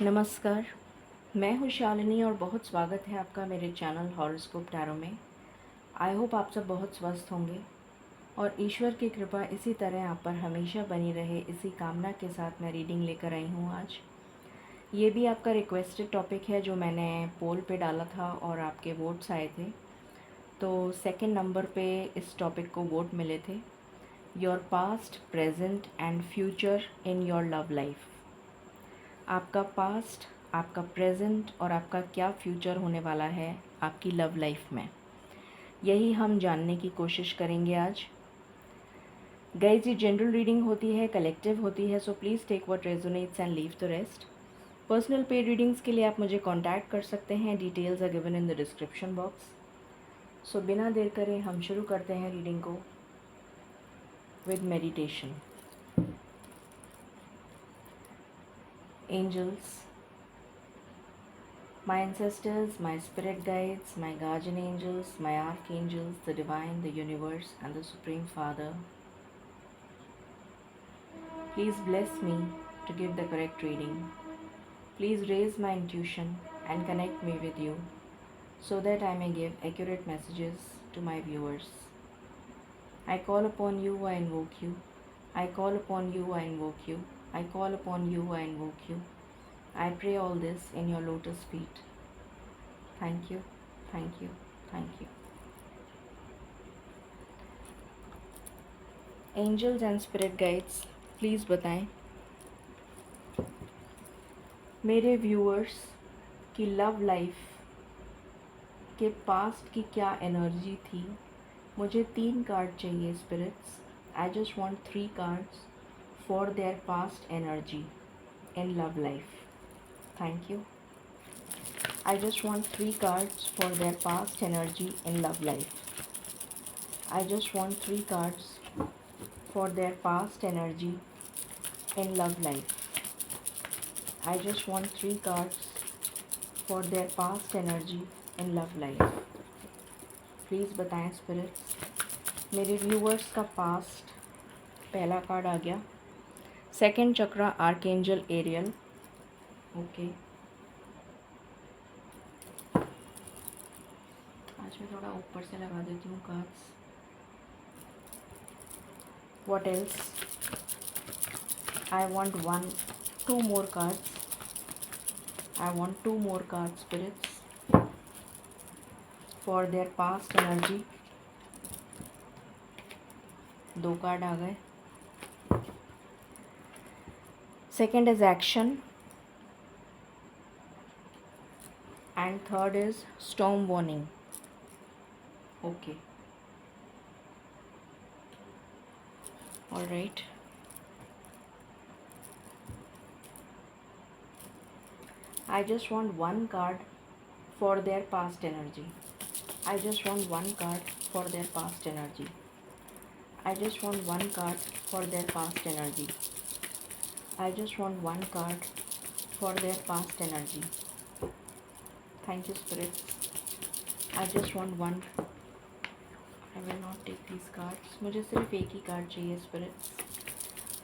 नमस्कार, मैं हूँ शालिनी और बहुत स्वागत है आपका मेरे चैनल हॉरोस्कोप टैरो में। आई होप आप सब बहुत स्वस्थ होंगे और ईश्वर की कृपा इसी तरह आप पर हमेशा बनी रहे, इसी कामना के साथ मैं रीडिंग लेकर आई हूँ आज। ये भी आपका रिक्वेस्टेड टॉपिक है जो मैंने पोल पे डाला था और आपके वोट्स आए थे। तो सेकंड नंबर पे इस टॉपिक को वोट मिले थे, your past, present and future in your love life. आपका पास्ट, आपका प्रेजेंट और आपका क्या फ्यूचर होने वाला है आपकी लव लाइफ में, यही हम जानने की कोशिश करेंगे आज। गाइस, ये जनरल रीडिंग होती है, कलेक्टिव होती है, so please take what resonates and leave the rest. Personal paid readings के लिए आप मुझे कांटेक्ट कर सकते हैं, details are given in the description box. So बिना देर करे हम शुरू करते हैं रीडिंग को with meditation. Angels, my ancestors, my spirit guides, my guardian angels, my archangels, the divine, the universe, and the Supreme Father, please bless me to give the correct reading. Please raise my intuition and connect me with you so that I may give accurate messages to my viewers. I call upon you, I invoke you. I call upon you, I invoke you. I call upon you, I invoke you. I pray all this in your lotus feet. Thank you, thank you, thank you. Angels and spirit guides, please बताएं मेरे viewers की love life के past की क्या energy थी। मुझे 3 card चाहिए spirits. I just want 3 cards for their past energy in love life. Thank you. I just want 3 cards for their past energy in love life. I just want 3 cards for their past energy in love life. I just want 3 cards for their past energy in love life. Please बताएं spirits मेरे viewers का past. पहला card आ गया, second चक्रा archangel aerial. Okay, आज मैं थोड़ा ऊपर से लगा देती हूँ cards. What else? I want 2 more cards. I want 2 more cards, spirits, for their past energy. 2 card आ गए। Second is action and third is storm warning. Okay. All right. I just want 1 card for their past energy. I just want 1 card for their past energy. I just want 1 card for their past energy. I just want 1 card for their past energy. Thank you, spirits. I just want 1. I will not take these cards. मुझे सिर्फ एक ही card चाहिए spirits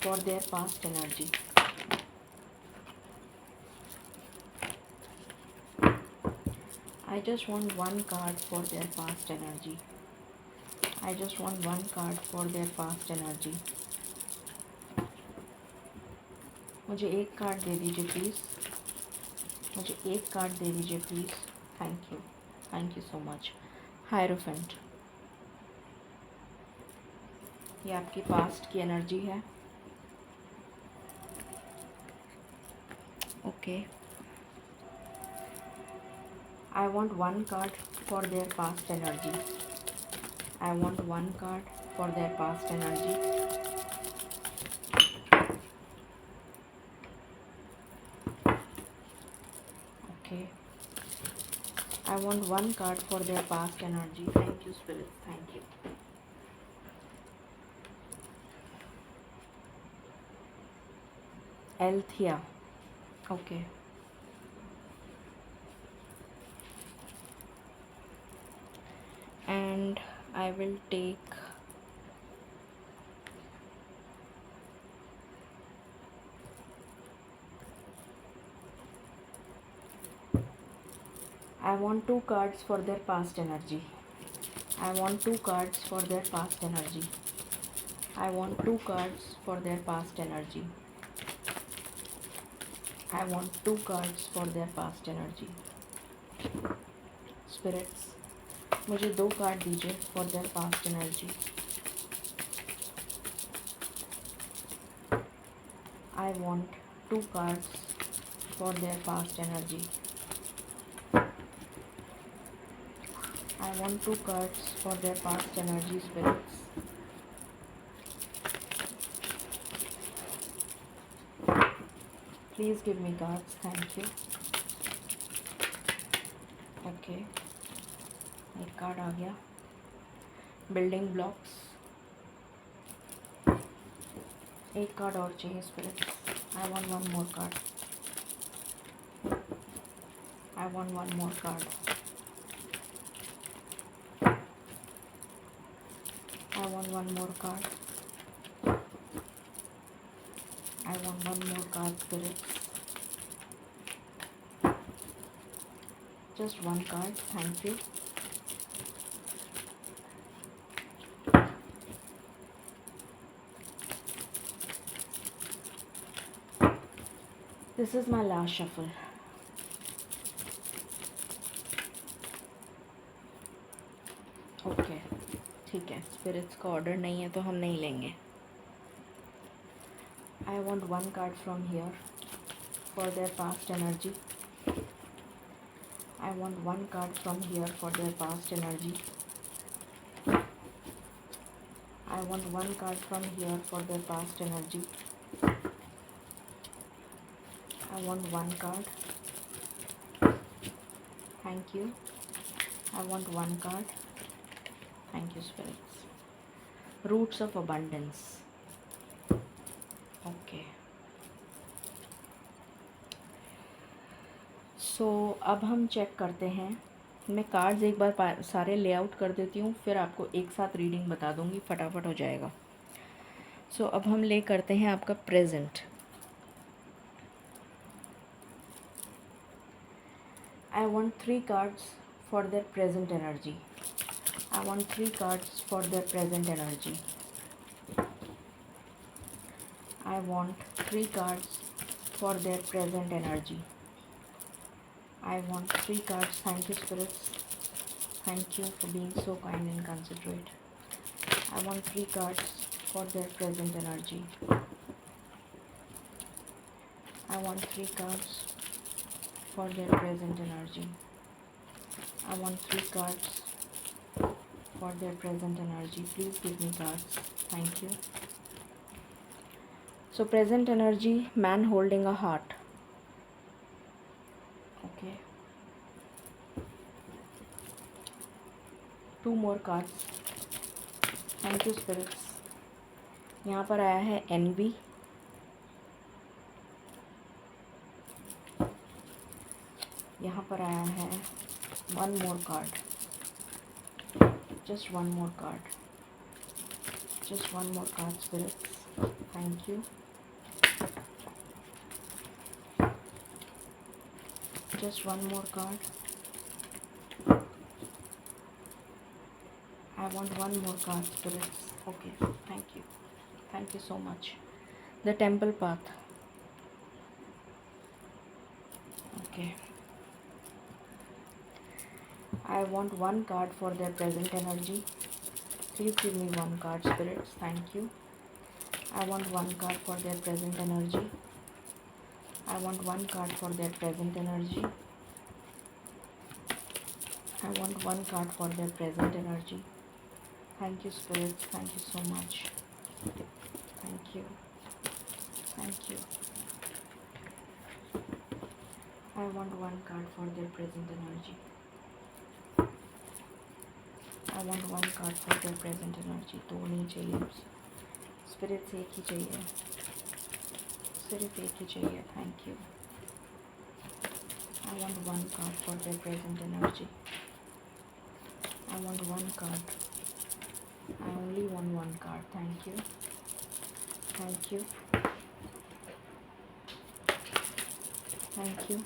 for their past energy. I just want 1 card for their past energy. I just want 1 card for their past energy. मुझे एक card दे दीजिए please. मुझे एक कार्ड दे दीजिए please. Thank you so much. Hierophant, ये आपकी पास्ट की एनर्जी है। Okay, I want 1 card for their past energy. I want 1 card for their past energy. Okay, I want 1 card for their past energy. Thank you spirits, thank you. Althea. Okay. And I will take I want two cards for their past energy. I want two cards for their past energy. I want two cards for their past energy. I want two cards for their past energy. Spirits, मुझे दो card दीजिए for their past energy. I want two cards for their past energy. I want two cards for their past energy, spirits. Please give me cards, thank you. Okay, एक card आ गया. Building blocks. एक card और चाहिए spirits. I want one more card. I want one more card. I want one more card. I want one more card, spirits. Just one card, thank you. This is my last shuffle. Okay ठीक है. Spirits का order नहीं है तो हम नहीं लेंगे. I want one card from here for their past energy. I want one card from here for their past energy. I want one card from here for their past energy. I want one card. Thank you. I want one card. Thank you, spirits. Roots of abundance. Okay. So अब हम check करते हैं. मैं cards एक बार सारे layout कर देती हूँ, फिर आपको एक साथ रीडिंग बता दूँगी, फटाफट हो जाएगा. सो अब हम ले करते हैं आपका present. I want three cards for their present energy. I want three cards for their present energy. I want three cards for their present energy. I want three cards. Thank you, spirits. Thank you for being so kind and considerate. I want three cards for their present energy. I want three cards for their present energy. I want three cards for their present energy. Please give me cards. Thank you. So present energy, man holding a heart. Okay. Two more cards. Thank you, spirits. यहाँ पर आया है envy. यहाँ पर आया है one more card. Just one more card. Just one more card, spirits. Thank you. Just one more card. I want one more card, spirits. Okay, thank you. Thank you so much. The temple path. Okay. I want one card for their present energy. Please give me one card, spirits. Thank you. I want one card for their present energy. I want one card for their present energy. I want one card for their present energy. Thank you, spirits. Thank you so much. Thank you. Thank you. I want one card for their present energy. I want one card for their present energy. दो नहीं चाहिए. Spirits एक ही चाहिए. सिर्फ एक ही चाहिए. Thank you. I want one card for their present energy. I want one card. I only want one card. Thank you. Thank you. Thank you.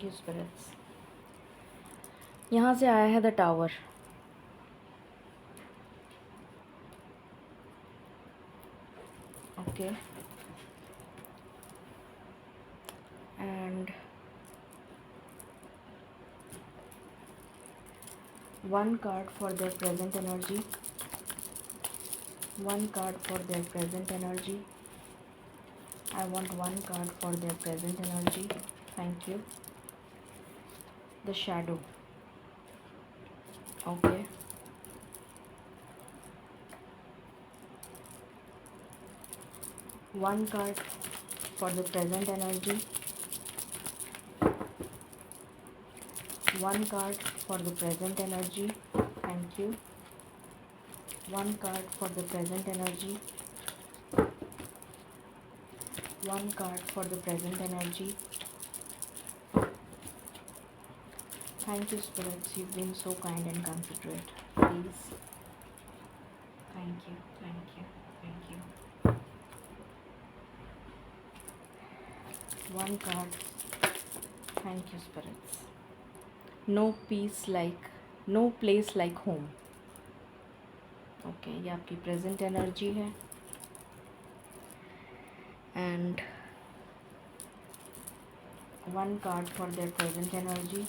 Thank you spirits. यहाँ से आया है the tower. Okay, and one card for their present energy, one card for their present energy. I want one card for their present energy. Thank you. The shadow. Okay, one card for the present energy, one card for the present energy. Thank you. One card for the present energy, one card for the present energy. Thank you spirits, you've been so kind and considerate. Please. Thank you, thank you, thank you. One card. Thank you spirits. No peace like, no place like home. Okay, ये आपकी present energy है। And one card for there present energy,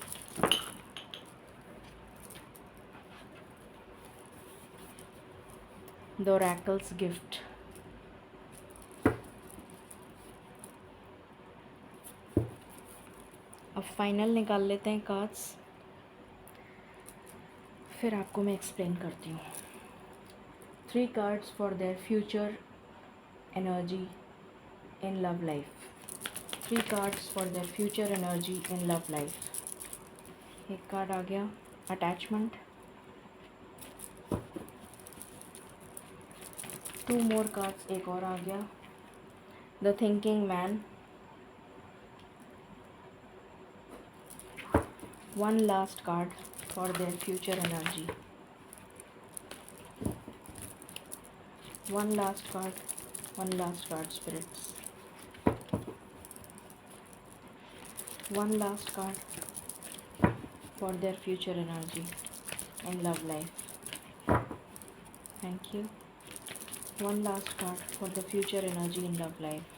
the oracles gift. अब final निकाल लेते हैं cards, फिर आपको मैं एक्सप्लेन करती हूँ। 3 cards for their future energy in love life. 3 cards for their future energy in love life. एक कार्ड आ गया अटैचमेंट, 2 more cards एक और आ गया the thinking man, 1 last card for their future energy, 1 last card, 1 last card spirits, 1 last card for their future energy in love life. Thank you. 1 last card for the future energy in love life.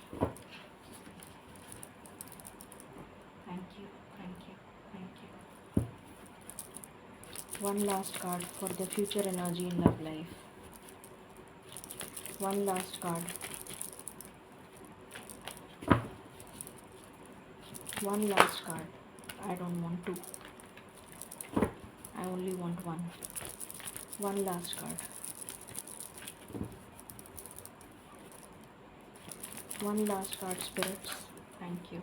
Thank you, thank you, thank you. 1 last card for the future energy in love life. 1 last card. 1 last card. I don't want 2. I only want 1. 1 last card. 1 last card spirits. Thank you.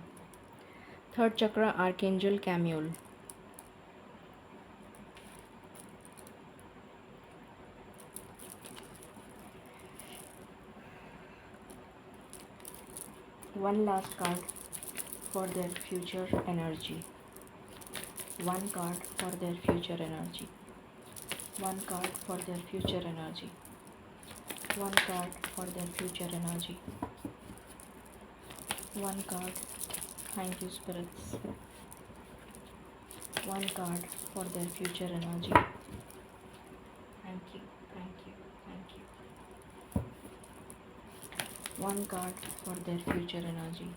3rd chakra Archangel Chamuel. One last card for their future energy. 1 card for their future energy. 1 card for their future energy. 1 card for their future energy. 1 card. Thank you spirits. 1 card for their future energy. Thank you, thank you, thank you. 1 card for their future energy.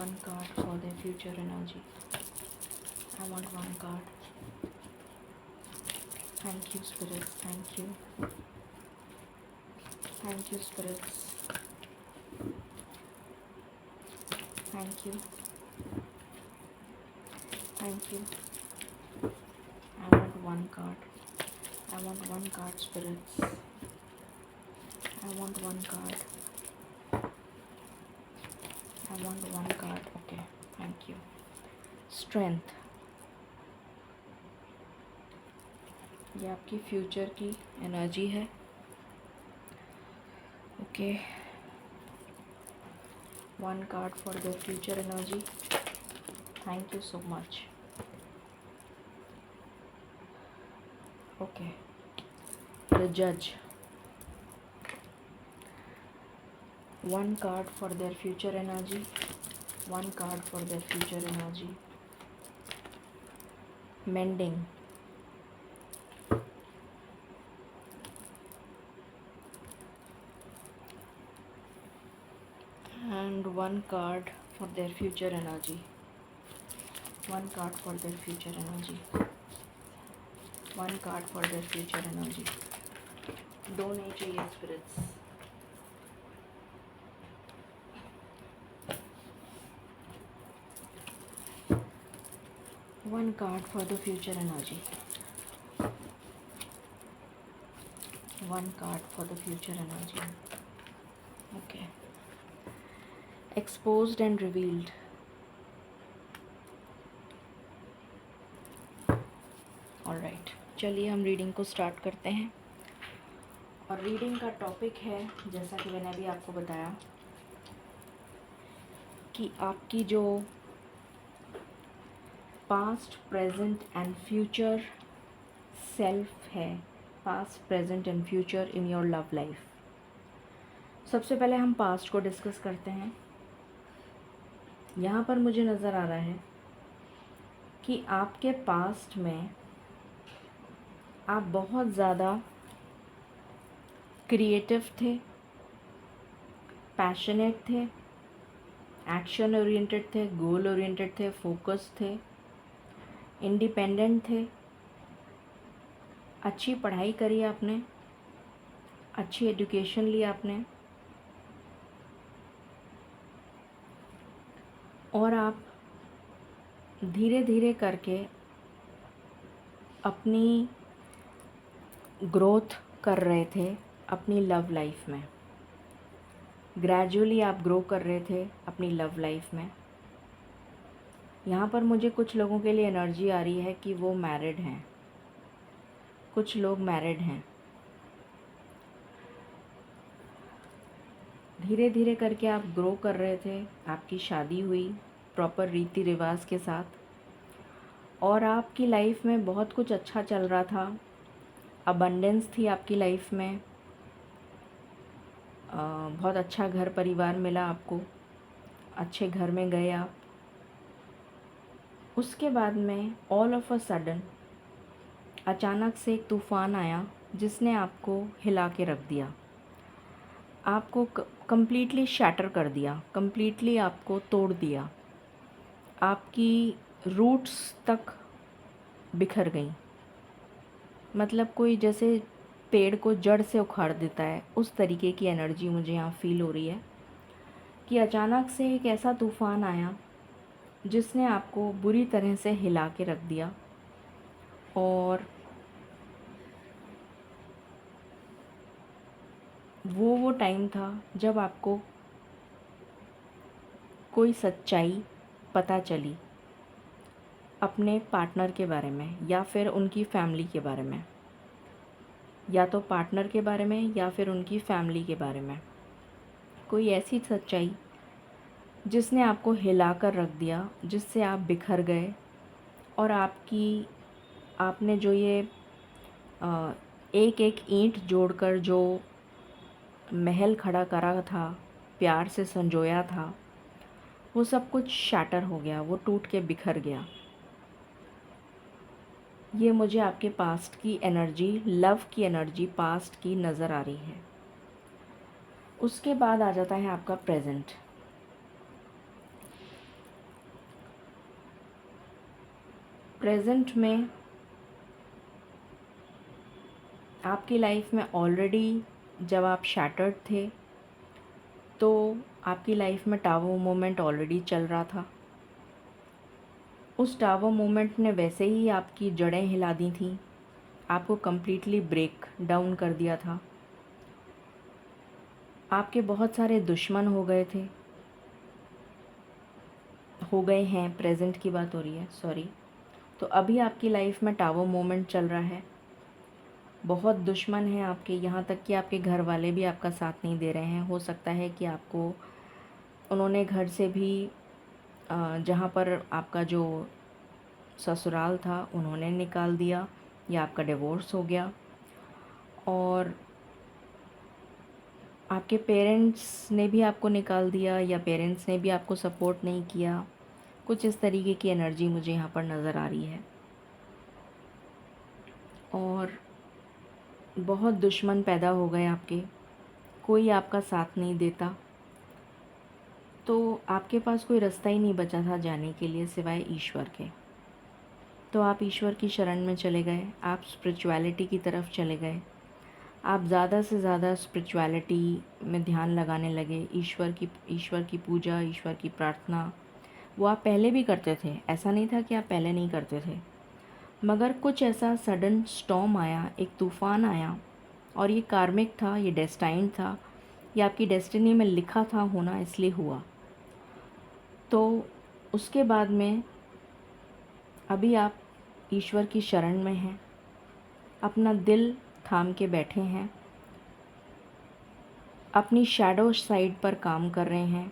1 card for their future energy. I want 1 card. Thank you spirits, thank you. Thank you spirits. Thank you. Thank you. I want 1 card. I want 1 card spirits. I want 1 card. I want 1 card. Okay, thank you. Strength. ये आपकी future की energy है। Okay, 1 card for the future energy. Thank you so much. Okay, the judge. 1 card for their future energy. One card for their future energy. Mending. And one card for their future energy. One card for their future energy. One card for their future energy. दो नहीं चाहिए spirits. One card for the future energy. One card for the future energy. Okay. Exposed and revealed. Alright, चलिए हम reading को start करते हैं. और reading का टॉपिक है, जैसा कि मैंने अभी आपको बताया, कि आपकी जो past, present and future self है, past, present and future in your love life. सबसे पहले हम पास्ट को डिस्कस करते हैं. यहाँ पर मुझे नज़र आ रहा है कि आपके पास्ट में आप बहुत ज़्यादा क्रिएटिव थे, पैशनेट थे, एक्शन ओरिएंटेड थे, गोल ओरिएंटेड थे, फोकस थे, इंडिपेंडेंट थे. अच्छी पढ़ाई करी आपने, अच्छी एजुकेशन ली आपने, और आप धीरे धीरे करके अपनी ग्रोथ कर रहे थे अपनी लव लाइफ में. ग्रेजुअली आप ग्रो कर रहे थे अपनी लव लाइफ में. यहाँ पर मुझे कुछ लोगों के लिए एनर्जी आ रही है कि वो मैरिड हैं, कुछ लोग मैरिड हैं. धीरे धीरे करके आप ग्रो कर रहे थे, आपकी शादी हुई प्रॉपर रीति रिवाज के साथ, और आपकी लाइफ में बहुत कुछ अच्छा चल रहा था. अबंडेंस थी आपकी लाइफ में, बहुत अच्छा घर परिवार मिला आपको, अच्छे घर में गए आप. उसके बाद में ऑल ऑफ अ सडन अचानक से एक तूफ़ान आया जिसने आपको हिला के रख दिया, आपको कम्प्लीटली शैटर कर दिया, कम्प्लीटली आपको तोड़ दिया. आपकी रूट्स तक बिखर गई. मतलब कोई जैसे पेड़ को जड़ से उखाड़ देता है, उस तरीके की एनर्जी मुझे यहाँ फील हो रही है कि अचानक से एक ऐसा तूफ़ान आया जिसने आपको बुरी तरह से हिला के रख दिया. और वो टाइम था जब आपको कोई सच्चाई पता चली अपने पार्टनर के बारे में, या फिर उनकी फैमिली के बारे में, या तो पार्टनर के बारे में या फिर उनकी फैमिली के बारे में. कोई ऐसी सच्चाई जिसने आपको हिला कर रख दिया, जिससे आप बिखर गए. और आपने जो ये एक एक ईंट जोड़कर जो महल खड़ा करा था, प्यार से संजोया था, वो सब कुछ शैटर हो गया, वो टूट के बिखर गया. ये मुझे आपके पास्ट की एनर्जी, लव की एनर्जी पास्ट की नज़र आ रही है. उसके बाद आ जाता है आपका प्रेजेंट. प्रेजेंट में आपकी लाइफ में ऑलरेडी जब आप शैटर्ड थे तो आपकी लाइफ में टावर मोमेंट ऑलरेडी चल रहा था. उस टावर मोमेंट ने वैसे ही आपकी जड़ें हिला दी थी, आपको कम्प्लीटली ब्रेक डाउन कर दिया था. आपके बहुत सारे दुश्मन हो गए थे, हो गए हैं, प्रेजेंट की बात हो रही है, सॉरी. तो अभी आपकी लाइफ में टावर मोमेंट चल रहा है. बहुत दुश्मन हैं आपके, यहाँ तक कि आपके घर वाले भी आपका साथ नहीं दे रहे हैं. हो सकता है कि आपको उन्होंने घर से भी, जहाँ पर आपका जो ससुराल था, उन्होंने निकाल दिया, या आपका डिवोर्स हो गया. और आपके पेरेंट्स ने भी आपको निकाल दिया या पेरेंट्स ने भी आपको सपोर्ट नहीं किया, कुछ इस तरीके की एनर्जी मुझे यहाँ पर नज़र आ रही है। और बहुत दुश्मन पैदा हो गए आपके, कोई आपका साथ नहीं देता, तो आपके पास कोई रास्ता ही नहीं बचा था जाने के लिए सिवाय ईश्वर के। तो आप ईश्वर की शरण में चले गए, आप स्पिरिचुअलिटी की तरफ चले गए, आप ज़्यादा से ज़्यादा स्पिरिचुअलिटी में ध्यान लगाने लगे, ईश्वर की पूजा, ईश्वर की प्रार्थना। वो आप पहले भी करते थे, ऐसा नहीं था कि आप पहले नहीं करते थे, मगर कुछ ऐसा सडन स्टॉर्म आया, एक तूफ़ान आया, और ये कार्मिक था, ये डेस्टाइन्ड था, ये आपकी डेस्टिनी में लिखा था होना, इसलिए हुआ। तो उसके बाद में अभी आप ईश्वर की शरण में हैं, अपना दिल थाम के बैठे हैं, अपनी शैडो साइड पर काम कर रहे हैं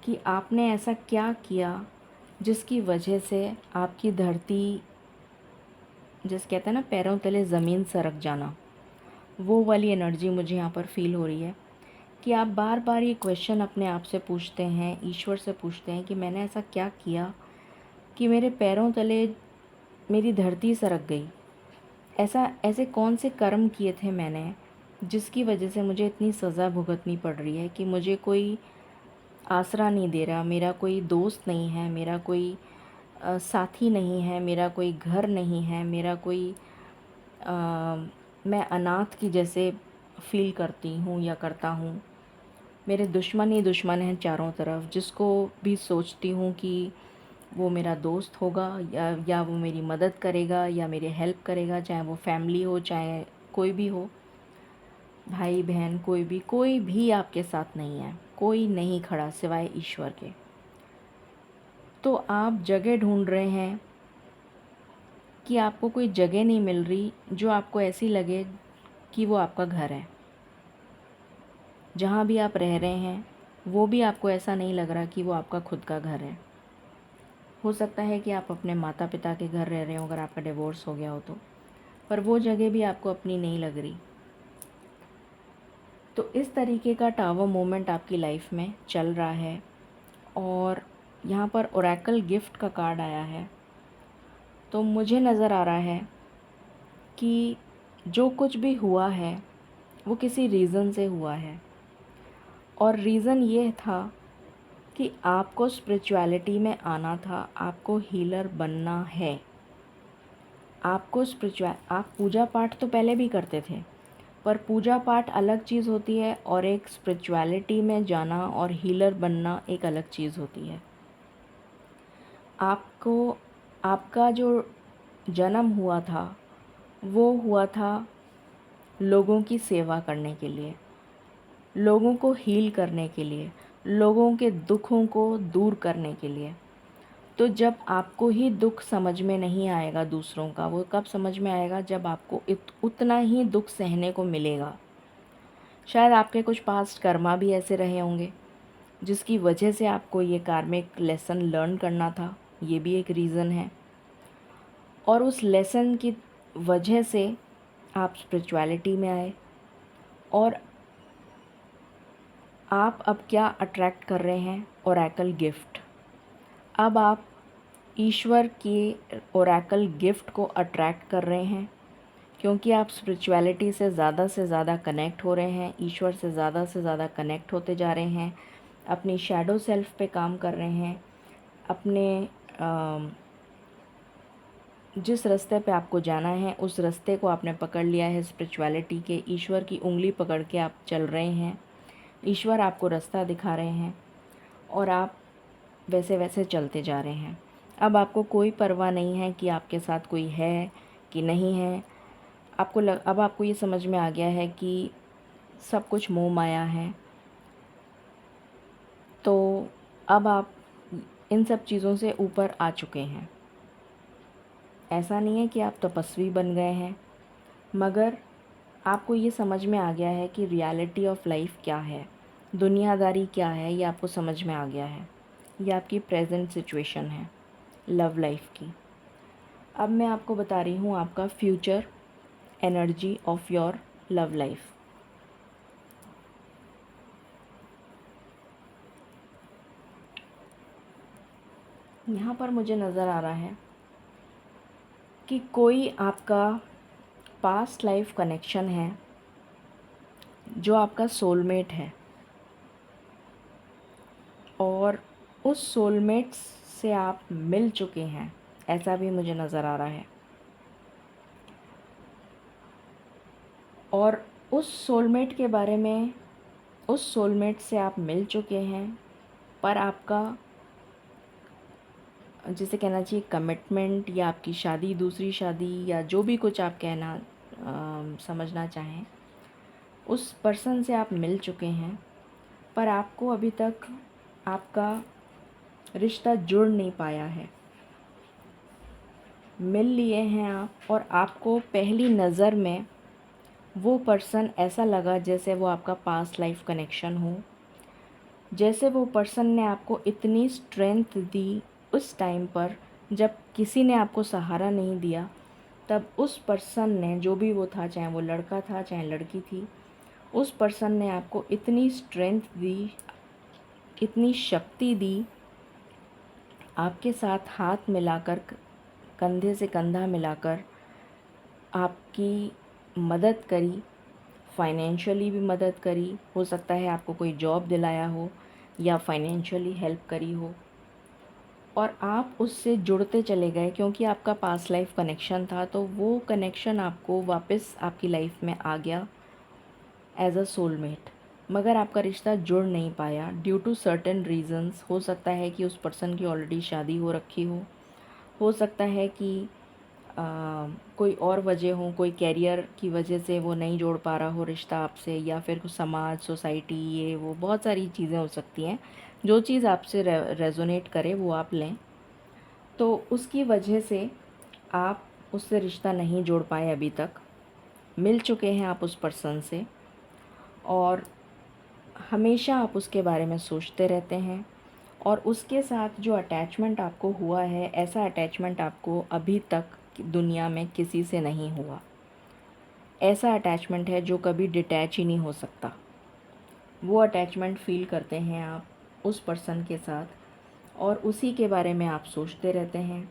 कि आपने ऐसा क्या किया जिसकी वजह से आपकी धरती, जिस कहते हैं ना पैरों तले ज़मीन सरक जाना, वो वाली एनर्जी मुझे यहाँ पर फील हो रही है कि आप बार बार ये क्वेश्चन अपने आप से पूछते हैं, ईश्वर से पूछते हैं कि मैंने ऐसा क्या किया कि मेरे पैरों तले मेरी धरती सरक गई। ऐसे कौन से कर्म किए थे मैंने जिसकी वजह से मुझे इतनी सज़ा भुगतनी पड़ रही है कि मुझे कोई आसरा नहीं दे रहा, मेरा कोई दोस्त नहीं है, मेरा कोई साथी नहीं है, मेरा कोई घर नहीं है, मेरा कोई मैं अनाथ की जैसे फ़ील करती हूँ या करता हूँ। मेरे दुश्मन ही दुश्मन हैं चारों तरफ, जिसको भी सोचती हूँ कि वो मेरा दोस्त होगा या वो मेरी मदद करेगा या मेरी हेल्प करेगा, चाहे वो फैमिली हो, चाहे कोई भी हो, भाई बहन, कोई भी आपके साथ नहीं है, कोई नहीं खड़ा सिवाय ईश्वर के। तो आप जगह ढूंढ रहे हैं कि आपको कोई जगह नहीं मिल रही जो आपको ऐसी लगे कि वो आपका घर है। जहाँ भी आप रह रहे हैं वो भी आपको ऐसा नहीं लग रहा कि वो आपका खुद का घर है। हो सकता है कि आप अपने माता पिता के घर रह रहे हो अगर आपका डिवोर्स हो गया हो तो, पर वो जगह भी आपको अपनी नहीं लग रही। तो इस तरीके का टावर मोमेंट आपकी लाइफ में चल रहा है। और यहाँ पर ओरेकल गिफ्ट का कार्ड आया है। तो मुझे नज़र आ रहा है कि जो कुछ भी हुआ है वो किसी रीज़न से हुआ है, और रीज़न ये था कि आपको स्पिरिचुअलिटी में आना था, आपको हीलर बनना है। आप पूजा पाठ तो पहले भी करते थे, पर पूजा पाठ अलग चीज़ होती है और एक स्पिरिचुअलिटी में जाना और हीलर बनना एक अलग चीज़ होती है। आपको आपका जो जन्म हुआ था वो हुआ था लोगों की सेवा करने के लिए, लोगों को हील करने के लिए, लोगों के दुखों को दूर करने के लिए। तो जब आपको ही दुख समझ में नहीं आएगा दूसरों का, वो कब समझ में आएगा? जब आपको उतना ही दुख सहने को मिलेगा। शायद आपके कुछ पास्ट कर्मा भी ऐसे रहे होंगे जिसकी वजह से आपको ये कार्मिक लेसन लर्न करना था, ये भी एक रीज़न है। और उस लेसन की वजह से आप स्पिरिचुअलिटी में आए, और आप अब क्या अट्रैक्ट कर रहे हैं? Oracle gift. अब आप ईश्वर के ओरेकल गिफ्ट को अट्रैक्ट कर रहे हैं, क्योंकि आप स्पिरिचुअलिटी से ज़्यादा कनेक्ट हो रहे हैं, ईश्वर से ज़्यादा कनेक्ट होते जा रहे हैं, अपनी शैडो सेल्फ पे काम कर रहे हैं, अपने जिस रास्ते पे आपको जाना है उस रास्ते को आपने पकड़ लिया है। स्पिरिचुअलिटी के ईश्वर की उंगली पकड़ के आप चल रहे हैं, ईश्वर आपको रास्ता दिखा रहे हैं और आप वैसे वैसे चलते जा रहे हैं। अब आपको कोई परवाह नहीं है कि आपके साथ कोई है कि नहीं है। अब आपको ये समझ में आ गया है कि सब कुछ मोह माया है। तो अब आप इन सब चीज़ों से ऊपर आ चुके हैं। ऐसा नहीं है कि आप तपस्वी बन गए हैं, मगर आपको ये समझ में आ गया है कि रियलिटी ऑफ लाइफ क्या है, दुनियादारी क्या है, ये आपको समझ में आ गया है। ये आपकी प्रेजेंट सिचुएशन है लव लाइफ की। अब मैं आपको बता रही हूँ आपका future energy of your love life. यहाँ पर मुझे नज़र आ रहा है कि कोई आपका पास्ट लाइफ कनेक्शन है जो आपका सोलमेट है, और उस सोलमेट से आप मिल चुके हैं, ऐसा भी मुझे नज़र आ रहा है। और उस सोलमेट के बारे में, उस सोलमेट से आप मिल चुके हैं, पर आपका जिसे कहना चाहिए कमिटमेंट, या आपकी शादी, दूसरी शादी, या जो भी कुछ आप कहना समझना चाहें, उस पर्सन से आप मिल चुके हैं, पर आपको अभी तक आपका रिश्ता जुड़ नहीं पाया है। मिल लिए हैं आप, और आपको पहली नज़र में वो पर्सन ऐसा लगा जैसे वो आपका पास्ट लाइफ कनेक्शन हो, जैसे वो पर्सन ने आपको इतनी स्ट्रेंथ दी उस टाइम पर जब किसी ने आपको सहारा नहीं दिया। तब उस पर्सन ने, जो भी वो था, चाहे वो लड़का था चाहे लड़की थी, उस पर्सन ने आपको इतनी स्ट्रेंथ दी, इतनी शक्ति दी, आपके साथ हाथ मिलाकर, कंधे से कंधा मिलाकर आपकी मदद करी, फाइनेंशियली भी मदद करी, हो सकता है आपको कोई जॉब दिलाया हो या फाइनेंशियली हेल्प करी हो, और आप उससे जुड़ते चले गए क्योंकि आपका पास्ट लाइफ कनेक्शन था। तो वो कनेक्शन आपको वापस आपकी लाइफ में आ गया एज अ सोलमेट, मगर आपका रिश्ता जुड़ नहीं पाया ड्यू टू सर्टेन रीज़न्स। हो सकता है कि उस पर्सन की ऑलरेडी शादी हो रखी हो सकता है कि कोई और वजह हो, कोई कैरियर की वजह से वो नहीं जोड़ पा रहा हो रिश्ता आपसे, या फिर कुछ समाज, सोसाइटी, ये वो बहुत सारी चीज़ें हो सकती हैं। जो चीज़ आपसे रेजोनेट करे वो आप लें। तो उसकी वजह से आप उससे रिश्ता नहीं जोड़ पाए अभी तक। मिल चुके हैं आप उस पर्सन से, और हमेशा आप उसके बारे में सोचते रहते हैं, और उसके साथ जो अटैचमेंट आपको हुआ है, ऐसा अटैचमेंट आपको अभी तक दुनिया में किसी से नहीं हुआ। ऐसा अटैचमेंट है जो कभी डिटैच ही नहीं हो सकता। वो अटैचमेंट फ़ील करते हैं आप उस पर्सन के साथ, और उसी के बारे में आप सोचते रहते हैं।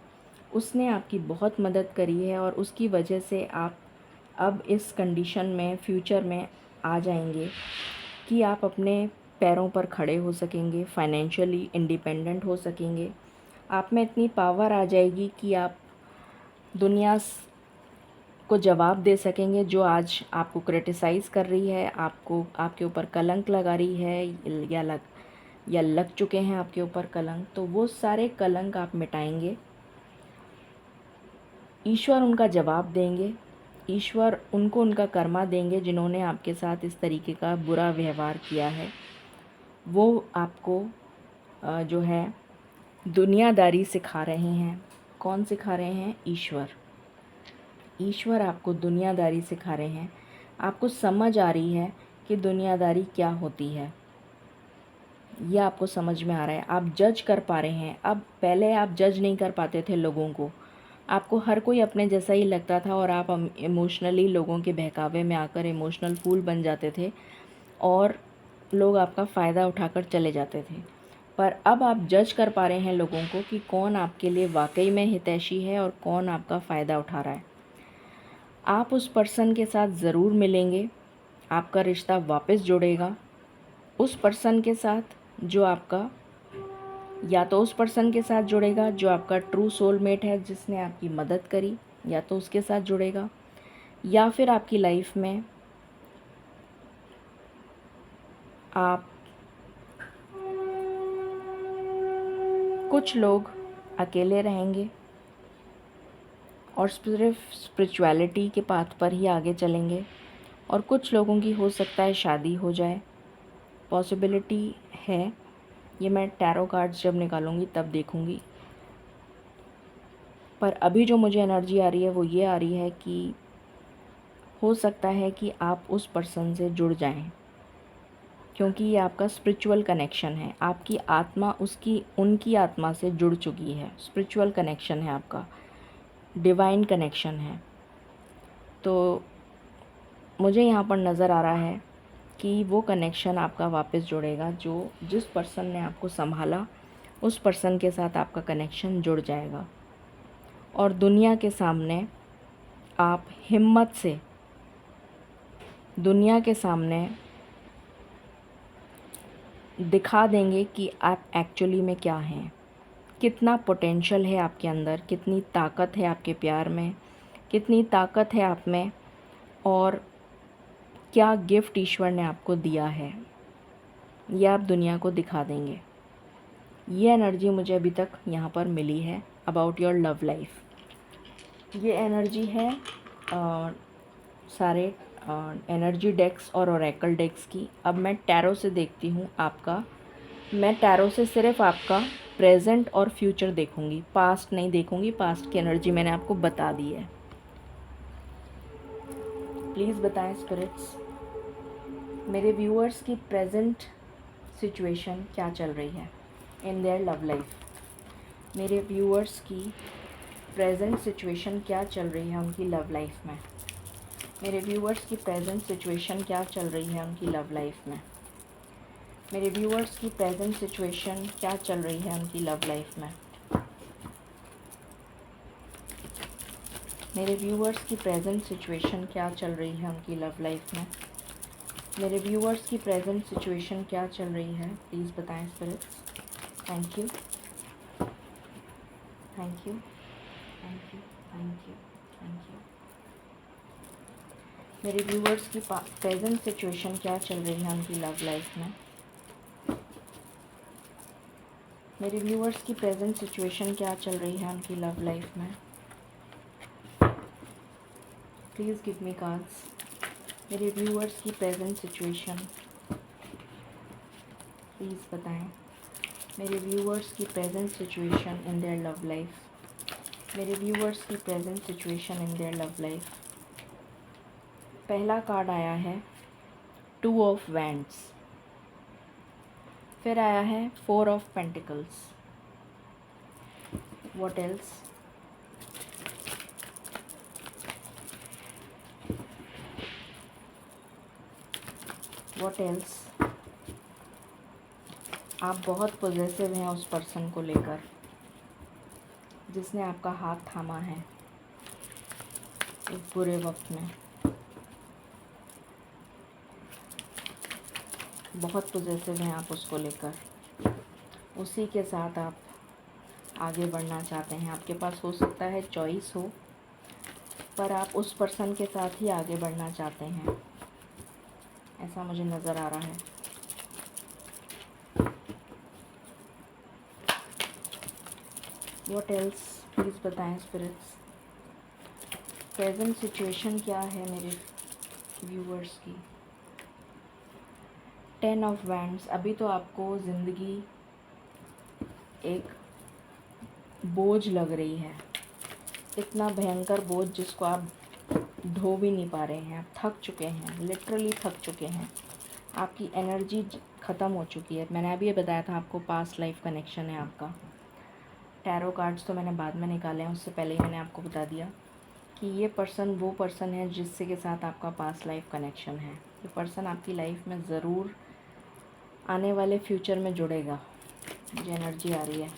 उसने आपकी बहुत मदद करी है, और उसकी वजह से आप अब इस कंडीशन में, फ्यूचर में आ जाएंगे कि आप अपने पैरों पर खड़े हो सकेंगे, फाइनेंशियली इंडिपेंडेंट हो सकेंगे। आप में इतनी पावर आ जाएगी कि आप दुनिया को जवाब दे सकेंगे जो आज आपको क्रिटिसाइज़ कर रही है, आपको, आपके ऊपर कलंक लगा रही है, या लग चुके हैं आपके ऊपर कलंक। तो वो सारे कलंक आप मिटाएंगे। ईश्वर उनका जवाब देंगे, ईश्वर उनको उनका कर्मा देंगे जिन्होंने आपके साथ इस तरीके का बुरा व्यवहार किया है। वो आपको जो है दुनियादारी सिखा रहे हैं। कौन सिखा रहे हैं? ईश्वर। ईश्वर आपको दुनियादारी सिखा रहे हैं। आपको समझ आ रही है कि दुनियादारी क्या होती है, यह आपको समझ में आ रहा है। आप जज कर पा रहे हैं। अब पहले आप जज नहीं कर पाते थे लोगों को, आपको हर कोई अपने जैसा ही लगता था, और आप इमोशनली लोगों के बहकावे में आकर इमोशनल फूल बन जाते थे, और लोग आपका फ़ायदा उठाकर चले जाते थे। पर अब आप जज कर पा रहे हैं लोगों को कि कौन आपके लिए वाकई में हितैषी है और कौन आपका फ़ायदा उठा रहा है। आप उस पर्सन के साथ ज़रूर मिलेंगे, आपका रिश्ता वापस जुड़ेगा उस पर्सन के साथ जो आपका, या तो उस पर्सन के साथ जुड़ेगा जो आपका ट्रू सोलमेट है, जिसने आपकी मदद करी, या तो उसके साथ जुड़ेगा, या फिर आपकी लाइफ में आप, कुछ लोग अकेले रहेंगे और सिर्फ स्पिरिचुअलिटी के पाथ पर ही आगे चलेंगे, और कुछ लोगों की हो सकता है शादी हो जाए, पॉसिबिलिटी है। ये मैं टैरो कार्ड्स जब निकालूंगी तब देखूंगी। पर अभी जो मुझे एनर्जी आ रही है वो ये आ रही है कि हो सकता है कि आप उस पर्सन से जुड़ जाएं, क्योंकि ये आपका स्पिरिचुअल कनेक्शन है। आपकी आत्मा उनकी आत्मा से जुड़ चुकी है। स्पिरिचुअल कनेक्शन है आपका, डिवाइन कनेक्शन है। तो मुझे यहाँ पर नज़र आ रहा है कि वो कनेक्शन आपका वापस जुड़ेगा। जिस पर्सन ने आपको संभाला, उस पर्सन के साथ आपका कनेक्शन जुड़ जाएगा और दुनिया के सामने आप हिम्मत से दुनिया के सामने दिखा देंगे कि आप एक्चुअली में क्या हैं, कितना पोटेंशियल है आपके अंदर, कितनी ताकत है आपके प्यार में, कितनी ताकत है आप में, और क्या गिफ्ट ईश्वर ने आपको दिया है, ये आप दुनिया को दिखा देंगे। ये एनर्जी मुझे अभी तक यहाँ पर मिली है अबाउट योर लव लाइफ। ये एनर्जी है सारे एनर्जी डेक्स और ओरेकल डेक्स की। अब मैं टैरो से देखती हूँ आपका। मैं टैरो से सिर्फ आपका प्रेजेंट और फ्यूचर देखूँगी, पास्ट नहीं देखूँगी। पास्ट की एनर्जी मैंने आपको बता दी है। प्लीज़ बताएं स्पिरिट्स, मेरे व्यूअर्स की प्रेजेंट सिचुएशन क्या चल रही है इन देयर लव लाइफ। मेरे व्यूअर्स की प्रेजेंट सिचुएशन क्या चल रही है उनकी लव लाइफ में। मेरे व्यूअर्स की प्रेजेंट सिचुएशन क्या चल रही है उनकी लव लाइफ में। मेरे व्यूअर्स की प्रेजेंट सिचुएशन क्या चल रही है उनकी लव लाइफ में। मेरे व्यूअर्स की प्रेजेंट सिचुएशन क्या चल रही है उनकी लव लाइफ में। मेरे व्यूअर्स की प्रेजेंट सिचुएशन क्या चल रही है, प्लीज़ बताएं spirits. Thank you, thank you, thank you, thank you, thank you. मेरे व्यूअर्स की प्रेजेंट सिचुएशन क्या चल रही है उनकी लव लाइफ में। मेरे व्यूअर्स की प्रेजेंट सिचुएशन क्या चल रही है उनकी लव लाइफ में। Please give me cards. मेरे व्यूअर्स की प्रेजेंट सिचुएशन प्लीज़ बताएं। मेरे व्यूअर्स की present situation in their love life. मेरे व्यूअर्स की present situation in their love life. पहला कार्ड आया है 2 ऑफ वैंड्स, फिर आया है 4 of pentacles. What else? What else? आप बहुत पॉजिटिव हैं उस पर्सन को लेकर जिसने आपका हाथ थामा है एक बुरे वक्त में। बहुत पॉजिटिव हैं आप उसको लेकर, उसी के साथ आप आगे बढ़ना चाहते हैं। आपके पास हो सकता है चॉइस हो, पर आप उस पर्सन के साथ ही आगे बढ़ना चाहते हैं, ऐसा मुझे नज़र आ रहा है। What else? प्लीज़ बताएं स्पिरिट्स। प्रेजेंट सिचुएशन क्या है मेरे व्यूअर्स की। 10 ऑफ वैंड्स। अभी तो आपको ज़िंदगी एक बोझ लग रही है, इतना भयंकर बोझ जिसको आप ढो भी नहीं पा रहे हैं। आप थक चुके हैं, लिटरली थक चुके हैं। आपकी एनर्जी ख़त्म हो चुकी है। मैंने अभी ये बताया था आपको पास्ट लाइफ कनेक्शन है आपका। टैरो कार्ड्स तो मैंने बाद में निकाले हैं, उससे पहले ही मैंने आपको बता दिया कि ये पर्सन वो पर्सन है जिससे के साथ आपका पास्ट लाइफ कनेक्शन है। ये पर्सन आपकी लाइफ में ज़रूर आने वाले फ्यूचर में जुड़ेगा, मुझे एनर्जी आ रही है।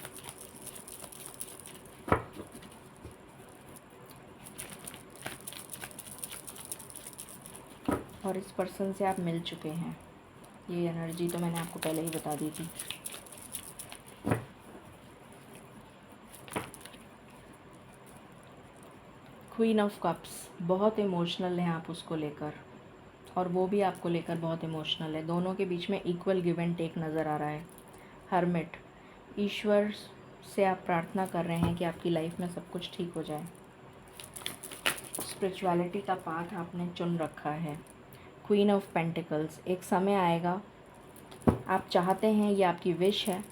और इस पर्सन से आप मिल चुके हैं, ये एनर्जी तो मैंने आपको पहले ही बता दी थी। Queen of cups. बहुत इमोशनल हैं आप उसको लेकर और वो भी आपको लेकर बहुत इमोशनल है। दोनों के बीच में इक्वल गिव एंड टेक नज़र आ रहा है। हर्मिट। ईश्वर से आप प्रार्थना कर रहे हैं कि आपकी लाइफ में सब कुछ ठीक हो जाए। स्पिरिचुअलिटी का पाथ आपने चुन रखा है। Queen of pentacles. एक समय आएगा, आप चाहते हैं, ये आपकी विश है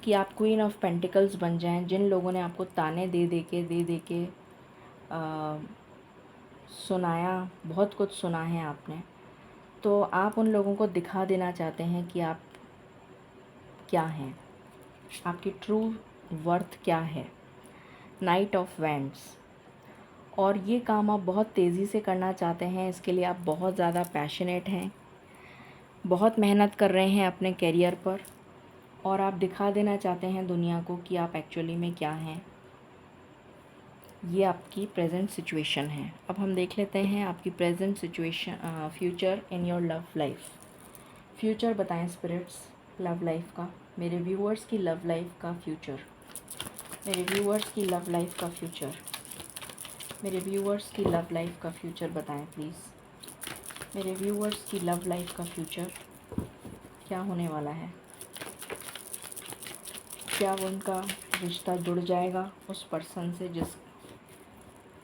कि आप क्वीन ऑफ पेंटिकल्स बन जाएं। जिन लोगों ने आपको ताने दे दे के सुनाया, बहुत कुछ सुना है आपने, तो आप उन लोगों को दिखा देना चाहते हैं कि आप क्या हैं, आपकी ट्रू वर्थ क्या है। Night of wands. और ये काम आप बहुत तेज़ी से करना चाहते हैं, इसके लिए आप बहुत ज़्यादा पैशनेट हैं, बहुत मेहनत कर रहे हैं अपने करियर पर और आप दिखा देना चाहते हैं दुनिया को कि आप एक्चुअली में क्या हैं। ये आपकी प्रेजेंट सिचुएशन है। अब हम देख लेते हैं आपकी present situation, future in your love life. Future बताएं स्पिरिट्स लव लाइफ का, मेरे व्यूअर्स की लव लाइफ का फ्यूचर, मेरे व्यूअर्स की लव लाइफ का फ्यूचर, मेरे व्यूअर्स की लव लाइफ का फ्यूचर बताएं प्लीज़। मेरे व्यूअर्स की लव लाइफ का फ्यूचर क्या होने वाला है? क्या वो उनका रिश्ता जुड़ जाएगा उस पर्सन से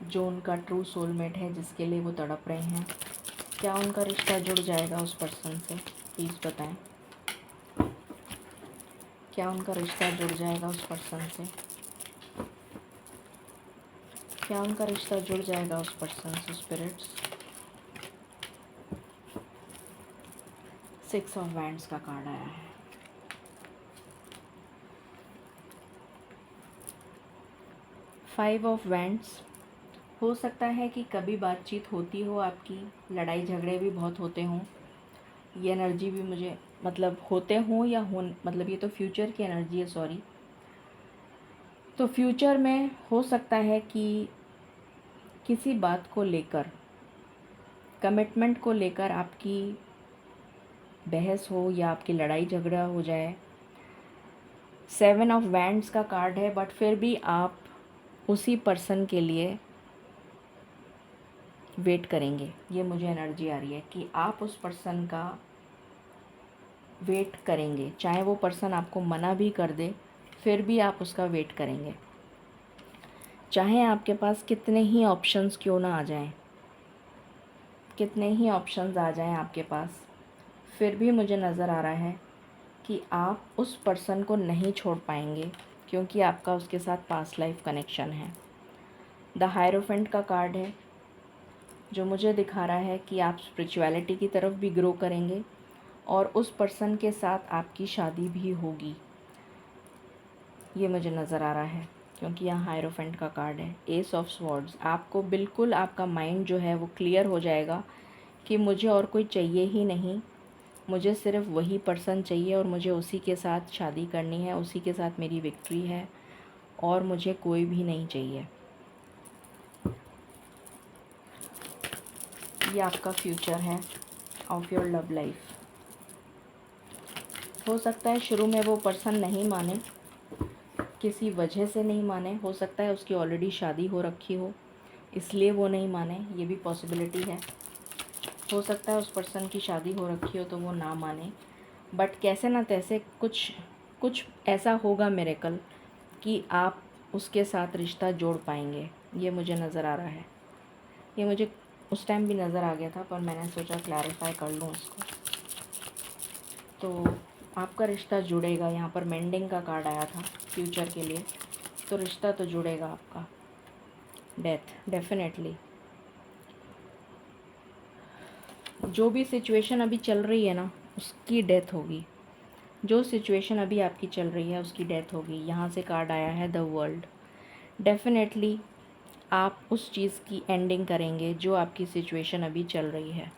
जो उनका ट्रू सोलमेट है, जिसके लिए वो तड़प रहे हैं? क्या उनका रिश्ता जुड़ जाएगा उस पर्सन से? प्लीज़ बताएं। क्या उनका रिश्ता जुड़ जाएगा उस पर्सन से? क्या उनका रिश्ता जुड़ जाएगा उस पर्सन से स्पिरिट्स? 6 ऑफ वैंड्स का कार्ड आया है। Five of wands. हो सकता है कि कभी बातचीत होती हो आपकी, लड़ाई झगड़े भी बहुत होते हों। ये एनर्जी भी मुझे मतलब होते हों या हो, मतलब ये तो फ्यूचर की एनर्जी है, सॉरी। तो फ्यूचर में हो सकता है कि किसी बात को लेकर, कमिटमेंट को लेकर आपकी बहस हो या आपकी लड़ाई झगड़ा हो जाए। 7 ऑफ वैंड्स का कार्ड है, बट फिर भी आप उसी पर्सन के लिए वेट करेंगे। ये मुझे एनर्जी आ रही है कि आप उस पर्सन का वेट करेंगे, चाहे वो पर्सन आपको मना भी कर दे, फिर भी आप उसका वेट करेंगे। चाहे आपके पास कितने ही ऑप्शंस क्यों ना आ जाएं, कितने ही ऑप्शंस आ जाएं आपके पास, फिर भी मुझे नज़र आ रहा है कि आप उस पर्सन को नहीं छोड़ पाएंगे, क्योंकि आपका उसके साथ पास्ट लाइफ कनेक्शन है। द हायरोफेंट का कार्ड है, जो मुझे दिखा रहा है कि आप स्पिरिचुअलिटी की तरफ भी ग्रो करेंगे और उस पर्सन के साथ आपकी शादी भी होगी। ये मुझे नज़र आ रहा है, क्योंकि यहाँ हायरोफेंट का कार्ड है। S of swords. आपको बिल्कुल आपका माइंड जो है वो क्लियर हो जाएगा कि मुझे और कोई चाहिए ही नहीं, मुझे सिर्फ वही पर्सन चाहिए और मुझे उसी के साथ शादी करनी है, उसी के साथ मेरी विक्ट्री है और मुझे कोई भी नहीं चाहिए। ये आपका फ्यूचर है ऑफ योर लव लाइफ। हो सकता है शुरू में वो पर्सन नहीं माने, किसी वजह से नहीं माने, हो सकता है उसकी ऑलरेडी शादी हो रखी हो इसलिए वो नहीं माने, ये भी पॉसिबिलिटी है। हो सकता है उस पर्सन की शादी हो रखी हो तो वो ना माने, बट कैसे ना तैसे कुछ ऐसा होगा मिरेकल कि आप उसके साथ रिश्ता जोड़ पाएंगे। ये मुझे नज़र आ रहा है। ये मुझे उस टाइम भी नज़र आ गया था, पर मैंने सोचा क्लैरिफाई कर लूँ उसको। तो आपका रिश्ता जुड़ेगा। यहाँ पर मेंडिंग का कार्ड आया था फ्यूचर के लिए, तो रिश्ता तो जुड़ेगा आपका। Death, definitely. जो भी सिचुएशन अभी चल रही है ना, उसकी डेथ होगी। जो सिचुएशन अभी आपकी चल रही है उसकी डेथ होगी। यहाँ से कार्ड आया है द वर्ल्ड। डेफिनेटली आप उस चीज़ की एंडिंग करेंगे जो आपकी सिचुएशन अभी चल रही है,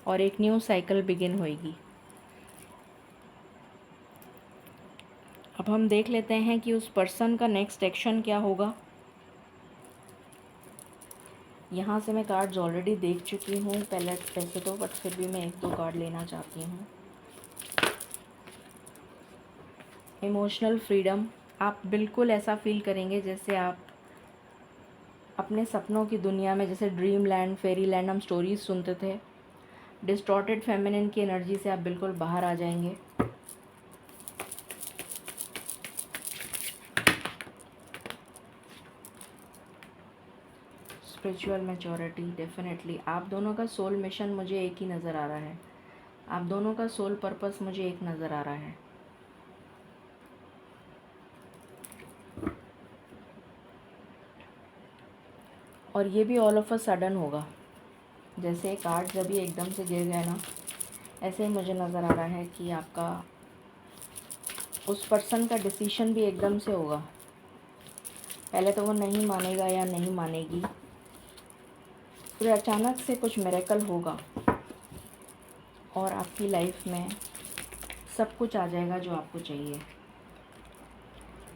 और एक न्यू साइकिल बिगिन होएगी। अब हम देख लेते हैं कि उस पर्सन का नेक्स्ट एक्शन क्या होगा। यहाँ से मैं कार्ड्स ऑलरेडी देख चुकी हूँ पहले वैसे तो, बट फिर भी मैं 1-2 कार्ड लेना चाहती हूँ। Emotional freedom. आप बिल्कुल ऐसा फील करेंगे जैसे आप अपने सपनों की दुनिया में, जैसे ड्रीम लैंड, फेरी लैंड हम स्टोरीज सुनते थे। डिस्टॉर्टेड फेमिनिन की एनर्जी से आप बिल्कुल बाहर आ जाएंगे। Spiritual maturity. डेफिनेटली आप दोनों का सोल मिशन मुझे एक ही नज़र आ रहा है। आप दोनों का सोल पर्पस मुझे एक नज़र आ रहा है। और ये भी ऑल ऑफ अ सडन होगा। जैसे कार्ड जब ये एकदम से गिर गए ना, ऐसे ही मुझे नज़र आ रहा है कि आपका उस पर्सन का डिसीजन भी एकदम से होगा। पहले तो वो नहीं मानेगा या नहीं मानेगी, फिर अचानक से कुछ मिरेकल होगा और आपकी लाइफ में सब कुछ आ जाएगा जो आपको चाहिए।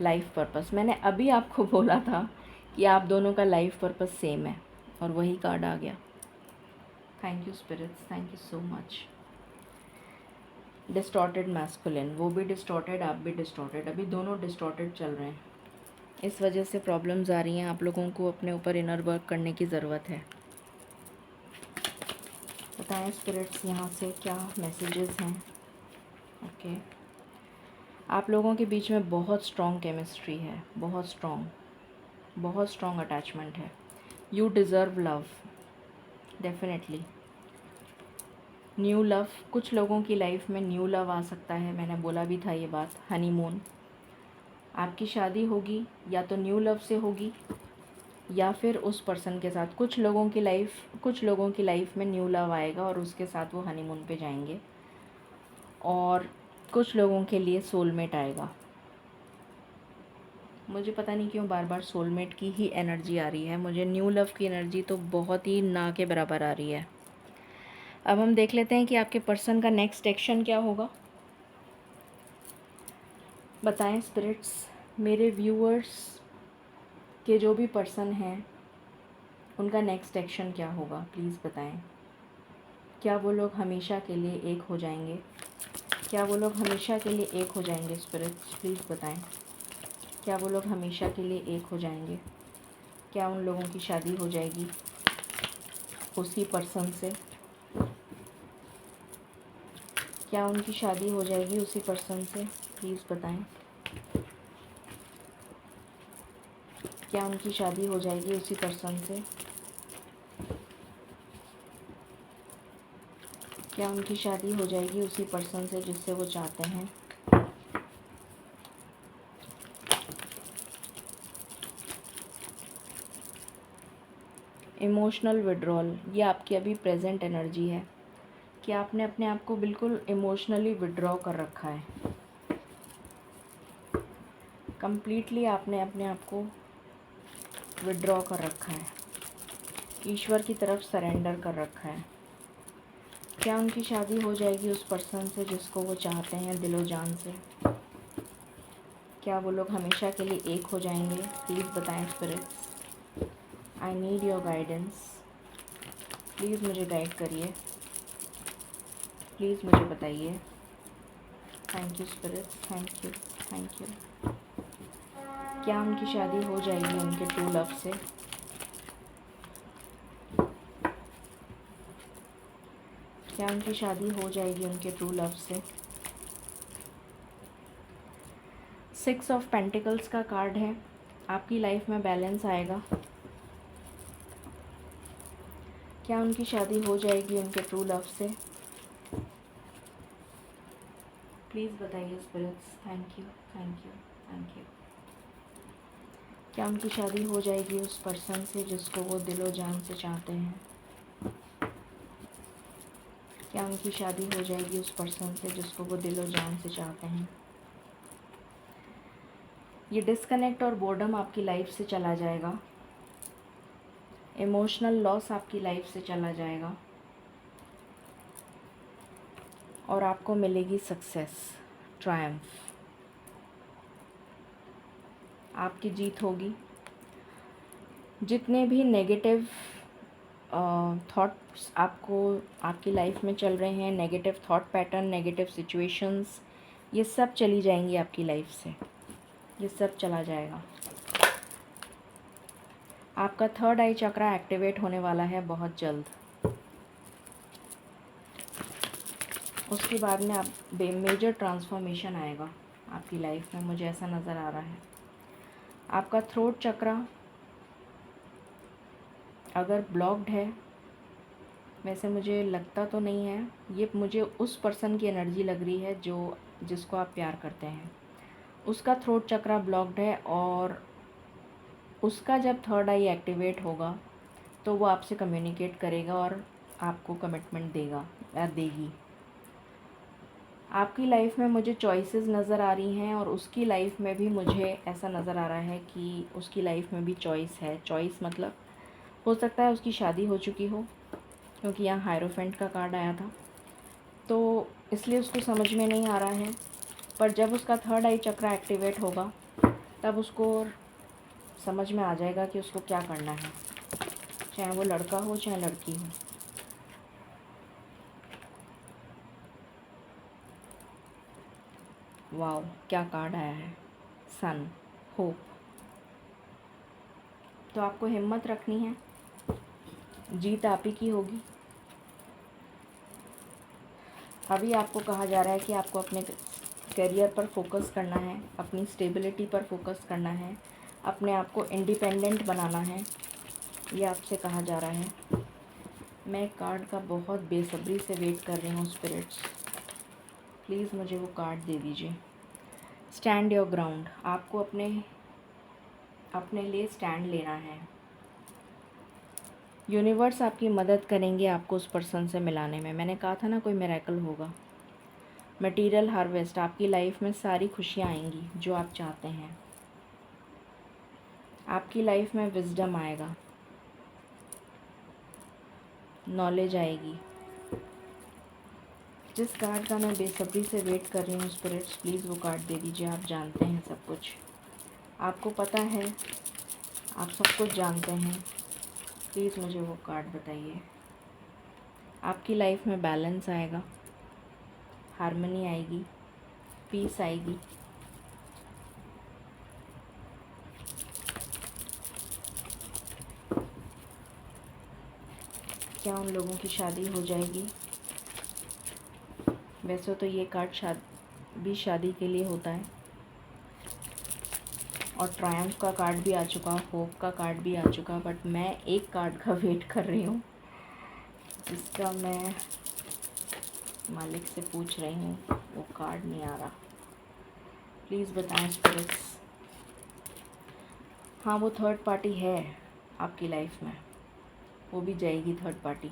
लाइफ पर्पस, मैंने अभी आपको बोला था कि आप दोनों का लाइफ पर्पस सेम है, और वही कार्ड आ गया। Thank you spirits, thank you so much. Distorted masculine, वो भी डिस्टॉर्टेड, आप भी डिस्टॉर्टेड, अभी दोनों डिस्टॉर्टेड चल रहे हैं। इस वजह से प्रॉब्लम्स आ रही हैं। आप लोगों को अपने ऊपर इनर वर्क करने की ज़रूरत है। बताएं स्पिरिट्स यहाँ से क्या मैसेजेस हैं। ओके, आप लोगों के बीच में बहुत स्ट्रॉन्ग केमिस्ट्री है, बहुत स्ट्रॉन्ग अटैचमेंट है। You deserve love, definitely. New love, कुछ लोगों की लाइफ में न्यू लव आ सकता है, मैंने बोला भी था ये बात। हनीमून, आपकी शादी होगी या तो न्यू लव से होगी या फिर उस पर्सन के साथ। कुछ लोगों की लाइफ में न्यू लव आएगा और उसके साथ वो हनीमून पे जाएंगे, और कुछ लोगों के लिए सोलमेट आएगा। मुझे पता नहीं क्यों बार बार सोलमेट की ही एनर्जी आ रही है, मुझे न्यू लव की एनर्जी तो बहुत ही ना के बराबर आ रही है। अब हम देख लेते हैं कि आपके पर्सन का नेक्स्ट एक्शन क्या होगा। बताएं स्पिरिट्स, मेरे व्यूअर्स के जो भी पर्सन हैं उनका नेक्स्ट एक्शन क्या होगा, प्लीज़ बताएं। क्या वो लोग हमेशा के लिए एक हो जाएंगे? क्या वो लोग हमेशा के लिए एक हो जाएंगे स्पिरिट्स, प्लीज़ बताएं। क्या वो लोग हमेशा के लिए एक हो जाएंगे? क्या उन लोगों की शादी हो जाएगी उसी पर्सन से? क्या उनकी शादी हो जाएगी उसी पर्सन से, प्लीज़ बताएं। क्या उनकी शादी हो जाएगी उसी पर्सन से? क्या उनकी शादी हो जाएगी उसी पर्सन से जिससे वो चाहते हैं? इमोशनल विड्रॉल, ये आपकी अभी प्रेजेंट एनर्जी है कि आपने अपने आप को बिल्कुल इमोशनली विड्रॉ कर रखा है। कंप्लीटली आपने अपने आप को विड्रॉ कर रखा है, ईश्वर की तरफ सरेंडर कर रखा है। क्या उनकी शादी हो जाएगी उस पर्सन से जिसको वो चाहते हैं दिलो जान से? क्या वो लोग हमेशा के लिए एक हो जाएंगे? प्लीज़ बताएं spirits, I need your guidance. Please मुझे गाइड करिए, प्लीज़ मुझे बताइए। Thank you spirits, thank you, thank you. क्या उनकी शादी हो जाएगी उनके ट्रू लव से? क्या उनकी शादी हो जाएगी उनके ट्रू लव से? 6 ऑफ पेंटिकल्स का कार्ड है, आपकी लाइफ में बैलेंस आएगा। क्या उनकी शादी हो जाएगी उनके ट्रू लव से? प्लीज़ बताइए spirits, thank you, thank you, thank you. क्या उनकी शादी हो जाएगी उस पर्सन से जिसको वो दिलो जान से चाहते हैं? क्या उनकी शादी हो जाएगी उस पर्सन से जिसको वो दिलो जान से चाहते हैं? ये डिस्कनेक्ट और बोर्डम आपकी लाइफ से चला जाएगा, इमोशनल लॉस आपकी लाइफ से चला जाएगा, और आपको मिलेगी सक्सेस, ट्रायम्फ। आपकी जीत होगी। जितने भी नेगेटिव थॉट्स आपको आपकी लाइफ में चल रहे हैं, negative thought pattern, negative situations, ये सब चली जाएंगी आपकी लाइफ से, ये सब चला जाएगा। आपका थर्ड आई चक्रा एक्टिवेट होने वाला है बहुत जल्द। उसके बाद में आप मेजर ट्रांसफॉर्मेशन आएगा आपकी लाइफ में, मुझे ऐसा नज़र आ रहा है। आपका थ्रोट चक्रा अगर ब्लॉक्ड है, वैसे मुझे लगता तो नहीं है, ये मुझे उस पर्सन की एनर्जी लग रही है जिसको आप प्यार करते हैं, उसका थ्रोट चक्रा ब्लॉक्ड है, और उसका जब थर्ड आई एक्टिवेट होगा तो वो आपसे कम्युनिकेट करेगा और आपको कमिटमेंट देगा या देगी। आपकी लाइफ में मुझे चॉइसेस नज़र आ रही हैं, और उसकी लाइफ में भी मुझे ऐसा नज़र आ रहा है कि उसकी लाइफ में भी चॉइस है। चॉइस मतलब हो सकता है उसकी शादी हो चुकी हो, क्योंकि यहाँ हायरोफेंट का कार्ड आया था, तो इसलिए उसको समझ में नहीं आ रहा है। पर जब उसका थर्ड आई चक्रा एक्टिवेट होगा तब उसको समझ में आ जाएगा कि उसको क्या करना है, चाहे वो लड़का हो चाहे लड़की हो। वाओ, क्या कार्ड आया है, सन, होप। तो आपको हिम्मत रखनी है, जीत आप ही की होगी। अभी आपको कहा जा रहा है कि आपको अपने करियर पर फोकस करना है, अपनी स्टेबिलिटी पर फोकस करना है, अपने आप को इंडिपेंडेंट बनाना है, ये आपसे कहा जा रहा है। मैं कार्ड का बहुत बेसब्री से वेट कर रही हूँ स्पिरिट्स, प्लीज़ मुझे वो कार्ड दे दीजिए। स्टैंड योर ग्राउंड, आपको अपने लिए स्टैंड लेना है। यूनिवर्स आपकी मदद करेंगे आपको उस पर्सन से मिलाने में। मैंने कहा था ना कोई मिरेकल होगा। मटेरियल हार्वेस्ट, आपकी लाइफ में सारी खुशियाँ आएंगी जो आप चाहते हैं। आपकी लाइफ में विजडम आएगा, नॉलेज आएगी। जिस कार्ड का मैं बेसब्री से वेट कर रही हूँ स्पिरिट्स, प्लीज़ वो कार्ड दे दीजिए। आप जानते हैं सब कुछ, आपको पता है, आप सब कुछ जानते हैं। प्लीज़ मुझे वो कार्ड बताइए। आपकी लाइफ में बैलेंस आएगा, हार्मनी आएगी, पीस आएगी। क्या उन लोगों की शादी हो जाएगी? वैसे तो ये कार्ड शादी के लिए होता है। और ट्रायम्फ का कार्ड भी आ चुका, होप का कार्ड भी आ चुका, बट मैं एक कार्ड का वेट कर रही हूँ जिसका मैं मालिक से पूछ रही हूँ, वो कार्ड नहीं आ रहा। प्लीज़ बताएं स्पिरिट्स। हाँ, वो थर्ड पार्टी है आपकी लाइफ में, वो भी जाएगी थर्ड पार्टी।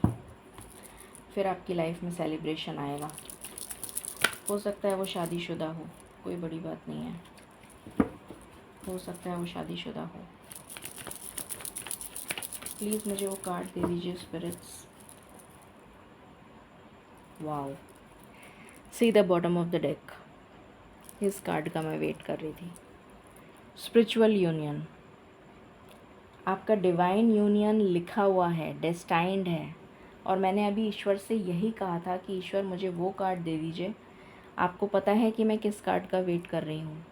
फिर आपकी लाइफ में सेलिब्रेशन आएगा। हो सकता है वो शादीशुदा हो, कोई बड़ी बात नहीं है। हो सकता है वो शादीशुदा हो। प्लीज़ मुझे वो कार्ड दे दीजिए spirits. Wow, see the bottom of the deck. इस कार्ड का मैं वेट कर रही थी। स्पिरिचुअल यूनियन, आपका डिवाइन यूनियन लिखा हुआ है, डेस्टाइंड है। और मैंने अभी ईश्वर से यही कहा था कि ईश्वर मुझे वो कार्ड दे दीजिए। आपको पता है कि मैं किस कार्ड का वेट कर रही हूँ।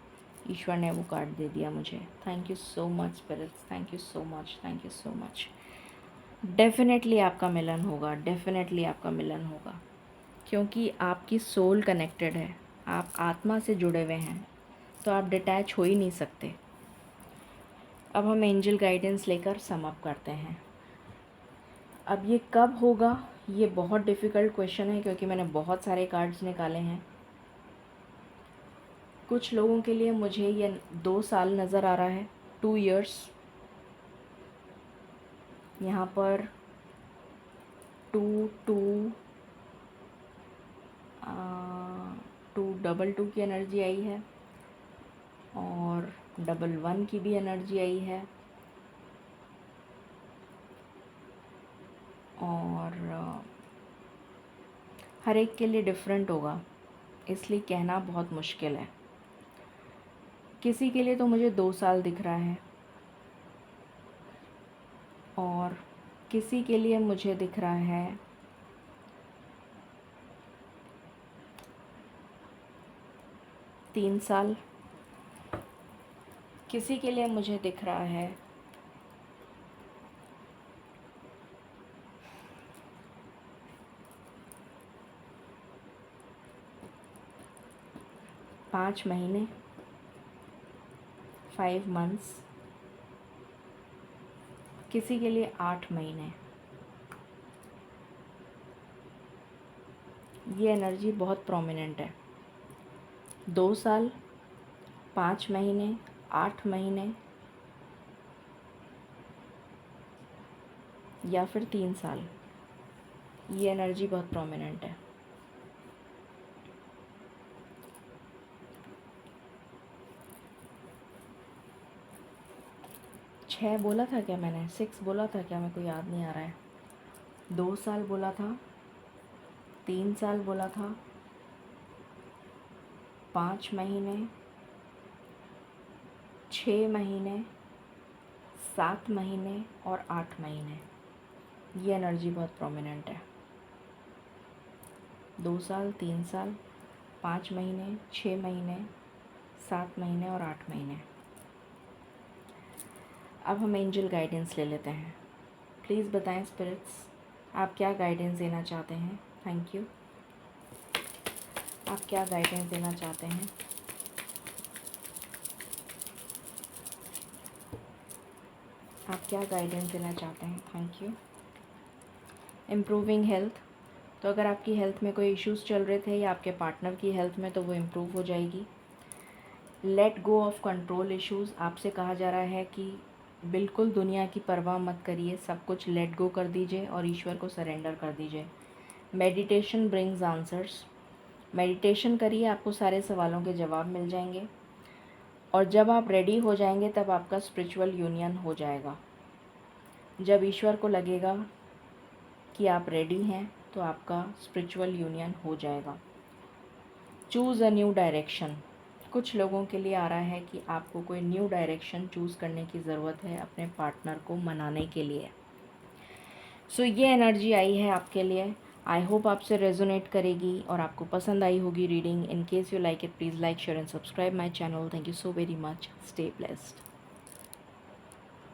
ईश्वर ने वो कार्ड दे दिया मुझे। Thank you so much spirits, thank you so much, thank you so much. Definitely आपका मिलन होगा, डेफिनेटली आपका मिलन होगा, क्योंकि आपकी सोल कनेक्टेड है, आप आत्मा से जुड़े हुए हैं, तो आप डिटैच हो ही नहीं सकते। अब हम एंजल गाइडेंस लेकर सम अप करते हैं। अब ये कब होगा, ये बहुत डिफ़िकल्ट क्वेश्चन है, क्योंकि मैंने बहुत सारे कार्ड्स निकाले हैं। कुछ लोगों के लिए मुझे ये 2 साल नज़र आ रहा है, 2 इयर्स। यहाँ पर 2 2 2 की एनर्जी आई है और 1 की भी एनर्जी आई है। और हर एक के लिए डिफरेंट होगा, इसलिए कहना बहुत मुश्किल है। किसी के लिए तो मुझे 2 साल दिख रहा है और किसी के लिए मुझे दिख रहा है 3 साल, किसी के लिए मुझे दिख रहा है 5 महीने, 5 मंथ्स, किसी के लिए 8 महीने। ये एनर्जी बहुत प्रोमिनेंट है। 2 साल, 5 महीने, 8 महीने या फिर 3 साल, ये एनर्जी बहुत प्रोमिनेंट है। छः बोला था क्या मैंने, 6 बोला था क्या, मेरे को याद नहीं आ रहा है। 2 साल बोला था, 3 साल बोला था, 5 महीने, 6 महीने, 7 महीने और 8 महीने। ये एनर्जी बहुत प्रोमिनेंट है। 2 साल, 3 साल, 5 महीने, 6 महीने, 7 महीने और 8 महीने। अब हम एंजल गाइडेंस ले लेते हैं। प्लीज़ बताएं स्पिरिट्स, आप क्या गाइडेंस देना चाहते हैं। Thank you. आप क्या गाइडेंस देना चाहते हैं। आप क्या गाइडेंस देना चाहते हैं। Thank you. इम्प्रूविंग हेल्थ, तो अगर आपकी हेल्थ में कोई इश्यूज़ चल रहे थे या आपके पार्टनर की हेल्थ में, तो वो इम्प्रूव हो जाएगी। Let go of control issues, आपसे कहा जा रहा है कि बिल्कुल दुनिया की परवाह मत करिए, सब कुछ लेट गो कर दीजिए और ईश्वर को सरेंडर कर दीजिए। मेडिटेशन ब्रिंग्स आंसर्स, मेडिटेशन करिए, आपको सारे सवालों के जवाब मिल जाएंगे। और जब आप रेडी हो जाएंगे तब आपका स्पिरिचुअल यूनियन हो जाएगा। जब ईश्वर को लगेगा कि आप रेडी हैं तो आपका स्पिरिचुअल यूनियन हो जाएगा। चूज़ अ न्यू डायरेक्शन, कुछ लोगों के लिए आ रहा है कि आपको कोई न्यू डायरेक्शन चूज़ करने की ज़रूरत है अपने पार्टनर को मनाने के लिए। सो ये एनर्जी आई है आपके लिए। आई होप आपसे रेजोनेट करेगी और आपको पसंद आई होगी reading. In case you like it, please like, share and subscribe my channel. Thank you so very much. Stay blessed.